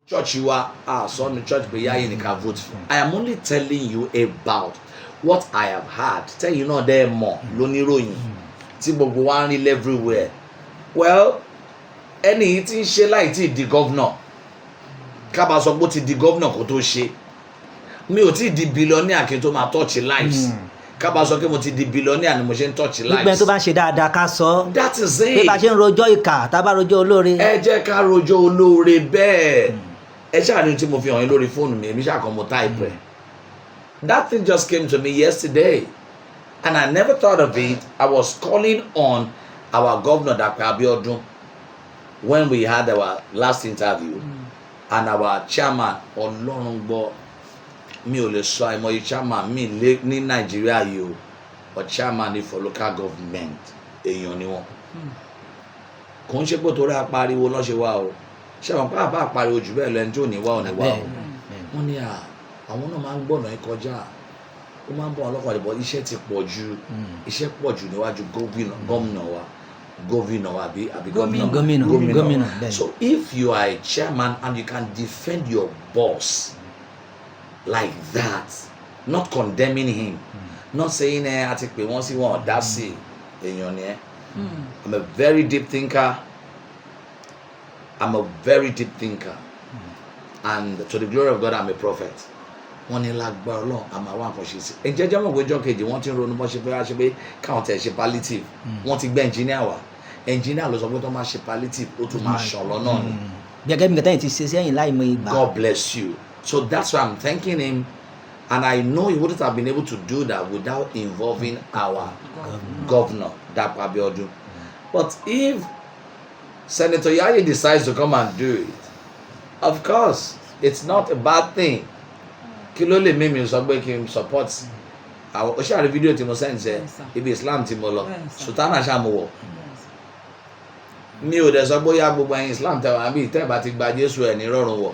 church you are so the church be Yayi nika vote for. I am only telling you about what I have had. Tell you know there more loni royin tí gbogbo wa ń rí everywhere. Well, ẹni tí ń ṣe láì tí di governor ká bá sọ pé ó ti di governor kó tó ṣe mi ò tí di billionaire kí n tó máa touch lives ká bá sọ pé mo ti di billionaire ni mo ṣe ń touch lives. nígbà tó bá ń ṣe dáadáa ká sọ. That is it. pé bá ṣe ń rojọ́ ìkà tá bá rojọ́ olóore. ẹ jẹ́ ká rojọ́ olóore bẹ́ẹ̀ ẹ ṣáà ní tí mo fi hàn yín lórí fóònù mi èmi ṣáà kan mo type ẹ̀. That thing just came to me yesterday and I never thought of it. I was calling on our governor Dr. Abiodun when we had our last interview and our chairman Olorungbo mi ò lè sọ àìmọye chairman mi ní Nàìjíríà yìí o but chairman ni for local government èèyàn ni wọn kò ń ṣe pé torí apariwo lọ́ṣẹ̀ wá o ṣé àwọn pàápàá apariwo jù bẹ́ẹ̀ lẹ́ni tí ò ní wá ò ní wá o wọ́n ní àwọn náà máa ń gbọ́nà ẹ kọjá ó máa ń bọ̀ ọlọ́pàá ìbọn iṣẹ́ ti pọ̀ ju iṣẹ́ pọ̀ jù níwájú gómìnà wa àbí gómìnà. So if you are a chairman and you can defend your boss like that, not condemning him, not saying àti pé wọ́n sì wọ́n dá sí èèyàn ni ẹ́. I'm a very deep thinker. And to the glory of God, I'm a prophet. Wọ́n ní lágbára Ọlọ́run àmọ́ àwọn àkànṣe sí. Ẹ jẹ́jẹ́ mọ̀ pé ọjọ́ kejì wọ́n ti ń ronú bọ́ ṣe pé wá ṣe pé káwọn tẹ̀ ṣe palliative. Wọ́n ti gbé engineer wá. Engineer ló sọ pé tó máa ṣe palliative ó tún máa ṣàn lọ́nà ni. Gẹ́gẹ́ bí nǹkan tẹ́yìn ti ṣe sẹ́yìn láì mọ ìgbà. God bless you. So that's why I'm thanking him. And I know he wouldn't have been able to do that without involving our governor, Dr. Abiodun. But if Senator Yayi decides to come and do it, of course, it's not a bad thing. Kí ló lè mímí sọ pé kí n support àwọn ó ṣàrí fídíò tí mo send ṣe ibi Islam tí mo lọ sultana ṣàmùwọ̀ mi ò dẹ̀ sọ pé ó yá gbogbo ẹ̀yin Islam tẹ̀wọ̀n àbí ìtẹ́ẹ̀bá ti gba Jésù ẹ̀ ní rọrùn wọ̀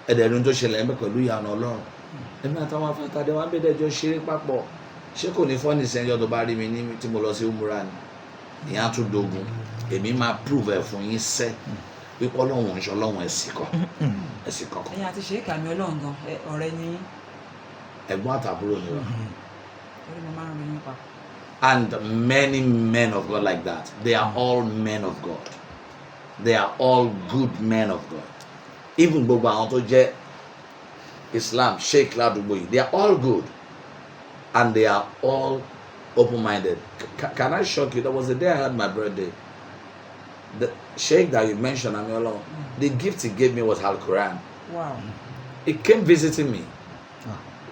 ẹ̀dẹ̀rún tó ṣẹlẹ̀ ẹ̀mẹ́ pẹ̀lú ìyànà Ọlọ́run ẹ̀mí àtàwọn afẹ́tàdé wọn abẹ́dẹ́jọ́ ṣeré papọ̀ ṣé kò ní fọ́ọ̀nì sẹ́yìn tó bá rí mi ní tí mo lọ sí umura ni ìyẹn á tún dogun èmi máa prove ẹ̀ fún yín sẹ́ wípé Ọlọ́run ń ṣe Ọlọ́run ẹ̀sìn kankan. ẹ̀yin àti ṣe é kàmí Ọlọ́run gan ọ̀rẹ́ ni ẹ̀gbọ́n àtàbúrò ni wà. orí mo máa ń rin nípa. And many men of God like that. They are all men of God. They are all good men of God. Even gbogbo àwọn tó jẹ́ Islam Sheikh ládùúgbò yìí they are all good and they are all open-minded. Can I shock you? There was a day I had my birthday. The Sheikh that you mentioned, Adeola, the gift he gave me was Al-Quran. Wow. He came visiting me.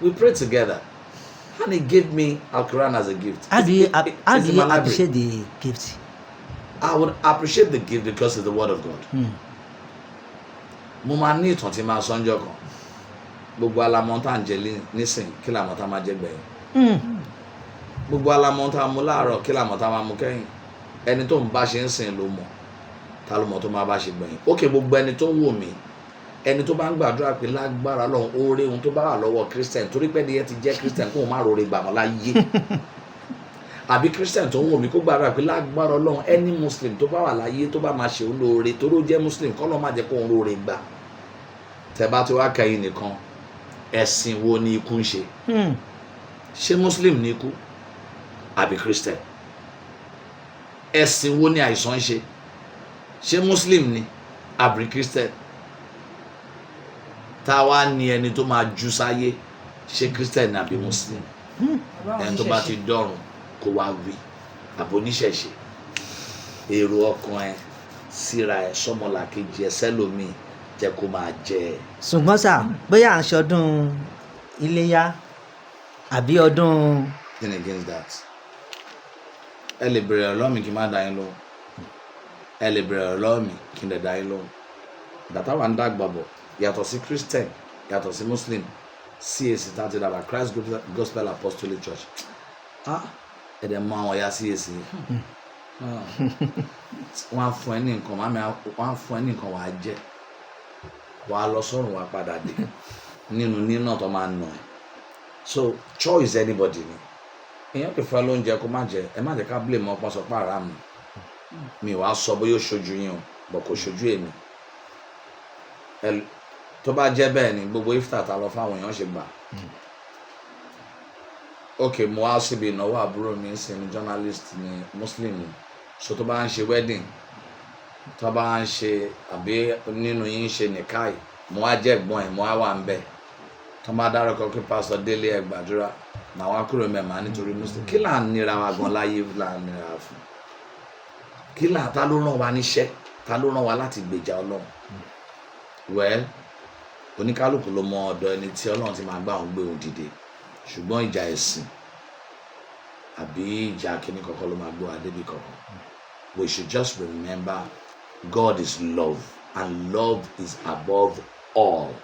We prayed together. And he gave me Al-Quran as a gift. How do you appreciate the gift? I would appreciate the gift because it's the word of God. Mo máa ní ìtàn tí máa sọ́njọ́ kan. Gbogbo alamọ́ntà ń jẹ nísìn kí làmọ́tà máa jẹ gbẹ̀yìn. Gbogbo alamọ́ntà mú láàárọ̀ kí làmọ́tà máa mú kẹ́yìn. Ẹni tó ń bá ṣe ń sìn ló mọ̀. Ta ló mọ̀ tó máa bá ṣe gbẹ̀yìn. Ókè gbogbo ẹni tó ń wò mí. Ẹni tó bá ń gbàdúrà pé lágbára Ọlọ́run oore ohun tó bá wà lọ́wọ́ Christian torí pé ẹni yẹn ti jẹ́ Christian kó o má rore gbà wọ́n láyé. Àbí Christian tó ń wò mí kó gbàdúrà pé lágbára Ọlọ́run ẹni Muslim tó bá wà láyé tó bá máa ṣe olóore tó ló jẹ́ Muslim kọ́ lọ́ máa jẹ́ kó o rore gbà. Tẹ́ bá ti wá kẹ́yìn nìkan ẹ̀sìn wo ni ikú ń ṣe? Ṣé Muslim ni ikú? Àbí Christian? Ẹ̀sìn wo ni àìsàn ń ṣe? Ṣé Muslim ni? Àbí Christian? Tá wá ní ẹni tó máa jù sáyé ṣé Christian ni àbí Muslim? Ẹni tó bá ti dọ̀run kó wá wí àbóníṣẹ̀ṣe èrò ọkàn ẹ síra ẹ sọmọlàkejì ẹ sẹ́lòmíì jẹ́ kó máa jẹ ẹ. Ṣùgbọ́n sà bóyá à ń ṣọdún iléyá àbí ọdún. Then against that ẹ lè bèrè ọ̀rọ̀ mi kí n má dá yín lóhùn ẹ lè bèrè ọ̀rọ̀ mi kí n lè dá yín lóhùn bàtà wà ń dàgbà bọ̀ yàtọ̀ sí Christian yàtọ̀ sí Muslim CAC tàti dàbà Christ Gospel Apostolic Church ẹ̀dẹ̀ mọ àwọn ọ̀yà CAC wọ́n á fún ẹ ní nǹkan màmí wọ́n á fún ẹ ní nǹkan wàá jẹ wàá lọ sọ́run wàá padà dé nínú tó máa nà ẹ́ so choice anybody ni èèyàn kò fẹ́ lóúnjẹ kó má jẹ ẹ má jẹ ká blame ọpọ sọ pé ara mi wàá sọ bóyá ó ṣojú yín o bọ̀ kò ṣojú èmi tó bá jẹ́ bẹ́ẹ̀ ni gbogbo iftar ta lọ fáwọn èèyàn ṣe gbà. Ok, mo wá síbi ìnáwó àbúrò mi ń sin ní journalist ní muslim ni, so tó bá ń ṣe wedding, tó bá ń ṣe àbí nínú yín ṣe nìkáì, mo wá jẹ́ ẹ̀gbọ́n ẹ̀, mo wá wà ń bẹ̀, tó bá dárúkọ kí pásítọ̀ Délé ẹ gbàdúrà, màá wá kúrò mẹ́màá nítorí muslim. Kí là ń nira wa gan láyé là ń nira fún? Kí là ta ló rán wa níṣẹ́, ta ló rán wa láti gbèjà Ọlọ́run? Well, oníkálùkù ló mọ ọ̀dọ̀ ẹni tí Ọlọ́run ti máa gbà òun gbé òun dìde, ṣùgbọ́n ìjà ẹ̀sìn àbí ìjà kìíní kankan ló máa gbé wa débi kankan. We should just remember God is love, and love is above all,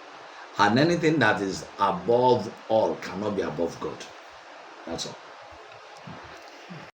and anything that is above all cannot be above God. That's all.